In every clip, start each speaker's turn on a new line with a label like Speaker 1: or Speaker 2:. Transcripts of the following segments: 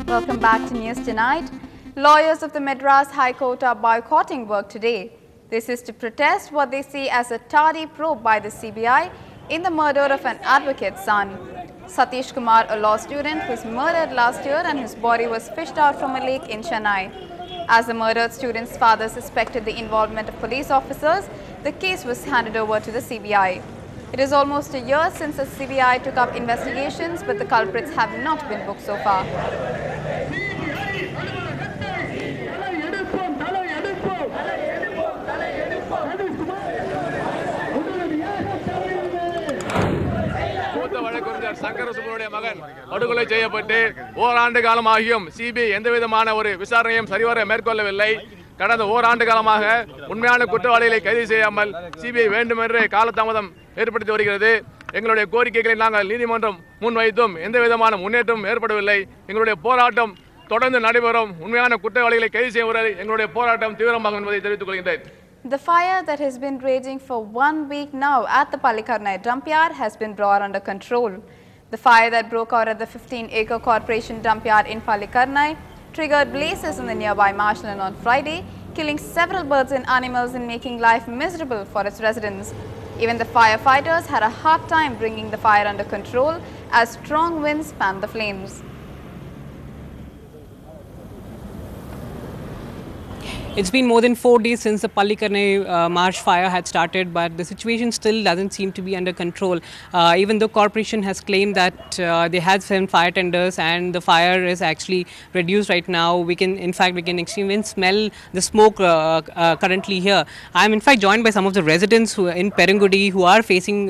Speaker 1: Welcome back to News Tonight. Lawyers of the Madras High Court are boycotting work today. This is to protest what they see as a tardy probe by the CBI in the murder of an advocate's son. Satish Kumar, a law student, was murdered last year and his body was fished out from a lake in Chennai. As the murdered student's father suspected the involvement of police officers, the case was handed over to the CBI. It is almost a year since the CBI took up investigations, but the culprits have not been booked so far.
Speaker 2: Sankara Subramania மகன் படுகொலை செய்யப்பட்டு ஓராண்டு காலமாகியும் CBI எந்தவிதமான ஒரு விசாரணையும் சரிவர மேற்கொள்ளவில்லை. கடந்த ஓராண்டு காலமாக உண்மையான குற்றவாளிகளை கைது செய்யாமல் சிபிஐ வேண்டுமென்று காலதாமதம் ஏற்படுத்தி வருகிறது. எங்களுடைய கோரிக்கைகளை நாங்கள் நீதிமன்றம் முன்வைத்தும் எந்தவிதமான முன்னேற்றமும் ஏற்படவில்லை. எங்களுடைய போராட்டம் தொடர்ந்து நடைபெறும். உண்மையான குற்றவாளிகளை கைது செய்யும் வரை எங்களுடைய போராட்டம் தீவிரமாகும் என்பதை தெரிவித்துக் கொள்கின்றேன்.
Speaker 1: The fire that has been raging for 1 week now at the Palikarnai dump yard has been brought under control. The fire that broke out at the 15-acre corporation dump yard in Palikarnai triggered blazes in the nearby marshland on Friday, killing several birds and animals and making life miserable for its residents. Even the firefighters had a hard time bringing the fire under control as strong winds fanned the flames.
Speaker 3: It's been more than 4 days since the Palikarnai marsh fire had started, but the situation still doesn't seem to be under control. Even though corporation has claimed that they had 7 fire tenders and the fire is actually reduced right now, we can even smell the smoke currently here. I'm in fact joined by some of the residents who in Perungudi who are facing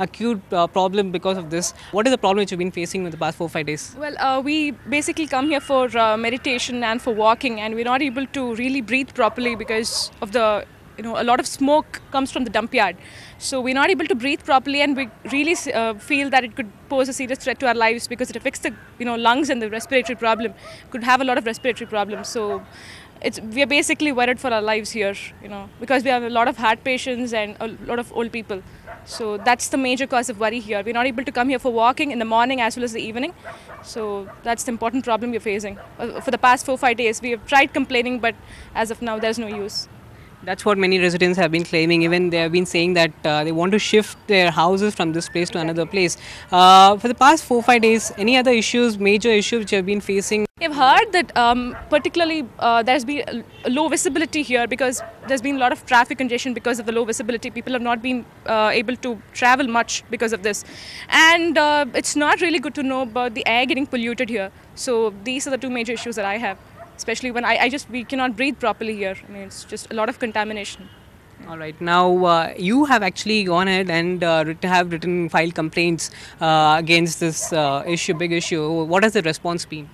Speaker 3: acute problem because of this. What is the problem which you've been facing in the past 4-5 days?
Speaker 4: Well, we basically come here for meditation and for walking, and we're not able to really breathe properly because of the, a lot of smoke comes from the dump yard. So we're not able to breathe properly, and we really feel that it could pose a serious threat to our lives because it affects the, lungs and the respiratory problem. Could have a lot of respiratory problems. So we are basically worried for our lives here, because we have a lot of heart patients and a lot of old people. So that's the major cause of worry here. We're not able to come here for walking in the morning as well as the evening. So that's the important problem we're facing. For the past 4-5 days, we have tried complaining, but as of now, there's no use.
Speaker 3: That's what many residents have been claiming. Even they have been saying that they want to shift their houses from this place to another place. For the past 4-5 days, any other issues, major issues which you have been facing?
Speaker 4: I've heard that particularly there's been a low visibility here because there's been a lot of traffic congestion because of the low visibility. People have not been able to travel much because of this. And it's not really good to know about the air getting polluted here. So these are the 2 major issues that I have. Especially when we cannot breathe properly here. I mean, it's just a lot of contamination.
Speaker 3: All right. Now, you have actually gone ahead and filed complaints against this big issue. What has the response been?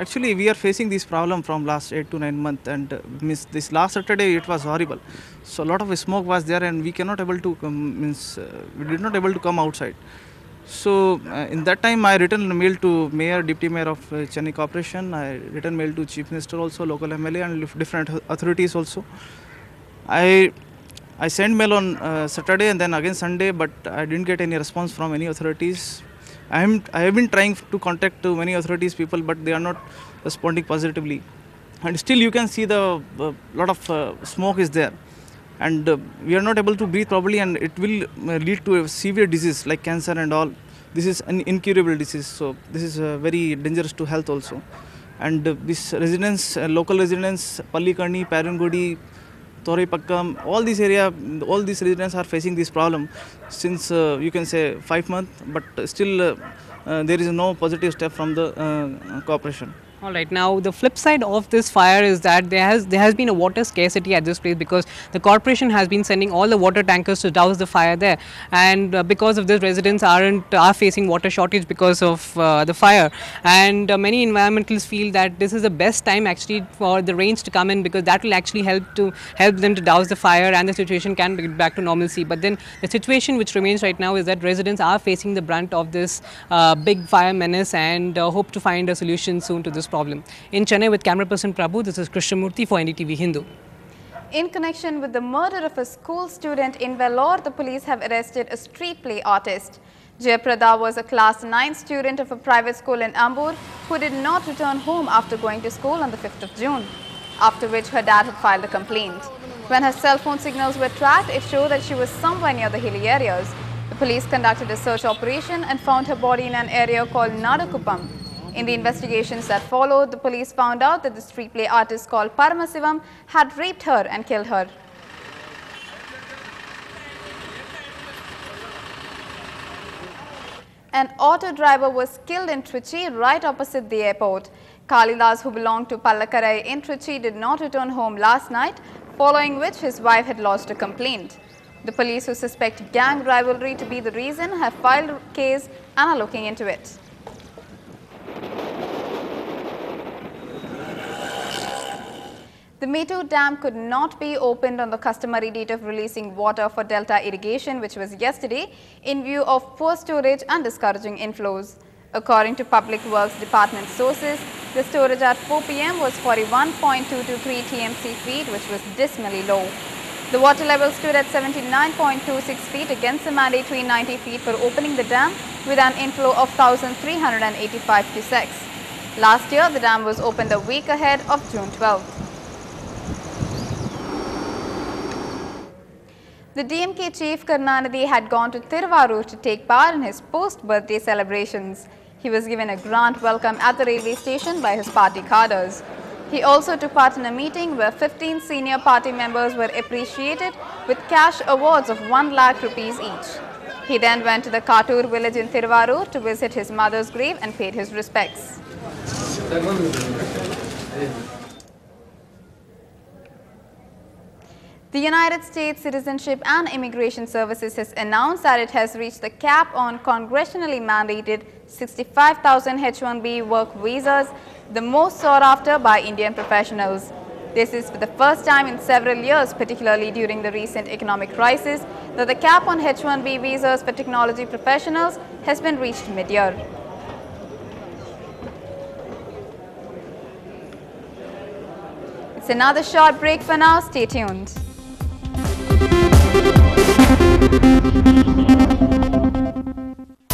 Speaker 5: Actually, we are facing this problem from last 8 to 9 months, and this last Saturday it was horrible. So a lot of smoke was there, and we cannot able to we did not able to come outside. So in that time, I written a mail to Mayor, Deputy Mayor of Chennai Corporation. I written mail to Chief Minister also, local MLA, and different authorities also. I sent mail on Saturday and then again Sunday, but I didn't get any response from any authorities. I have been trying to contact many authorities people, but they are not responding positively. And still, you can see the lot of smoke is there. And we are not able to breathe properly, and it will lead to a severe disease like cancer and all. This is an incurable disease, so this is very dangerous to health also. And these residents, local residents, Palikarnai, Perungudi, Toraipakkam, all these residents are facing this problem since you can say 5 months, but still there is no positive step from the corporation.
Speaker 3: All right. Now, the flip side of this fire is that there has been a water scarcity at this place because the corporation has been sending all the water tankers to douse the fire there, and because of this, residents are facing water shortage because of the fire. And many environmentalists feel that this is the best time actually for the rains to come in, because that will actually help them to douse the fire, and the situation can get back to normalcy. But then the situation which remains right now is that residents are facing the brunt of this big fire menace, and hope to find a solution soon to this problem. In Chennai with camera person Prabhu, this is Krishnamurthy for NDTV Hindu.
Speaker 1: In connection with the murder of a school student in Vellore, the police have arrested a street play artist. Jayaprada was a class 9 student of a private school in Ambur who did not return home after going to school on the 5th of June, after which her dad had filed a complaint. When her cell phone signals were tracked, it showed that she was somewhere near the hilly areas. The police conducted a search operation and found her body in an area called Nadakuppam. In the investigations that followed, the police found out that the street play artist called Paramasivam had raped her and killed her. An auto driver was killed in Trichy right opposite the airport. Kalidas, who belonged to Pallakarai in Trichy, did not return home last night, following which his wife had lodged a complaint. The police, who suspect gang rivalry to be the reason, have filed a case and are looking into it. The Mettur Dam could not be opened on the customary date of releasing water for delta irrigation, which was yesterday, in view of poor storage and discouraging inflows. According to Public Works Department sources, the storage at 4 p.m. was 41.223 TMC feet, which was dismally low. The water level stood at 79.26 feet against the mandatory 90 feet for opening the dam, with an inflow of 1,385 cusecs. Last year, the dam was opened a week ahead of June 12th. The DMK chief Karunanidhi had gone to Thiruvarur to take part in his post-birthday celebrations. He was given a grand welcome at the railway station by his party cadres. He also took part in a meeting where 15 senior party members were appreciated with cash awards of 1 lakh rupees each. He then went to the Kattur village in Thiruvarur to visit his mother's grave and paid his respects. The United States Citizenship and Immigration Services has announced that it has reached the cap on congressionally mandated 65,000 H-1B work visas, the most sought after by Indian professionals. This is for the first time in several years, particularly during the recent economic crisis, that the cap on H-1B visas for technology professionals has been reached mid-year. It's another short break for now. Stay tuned.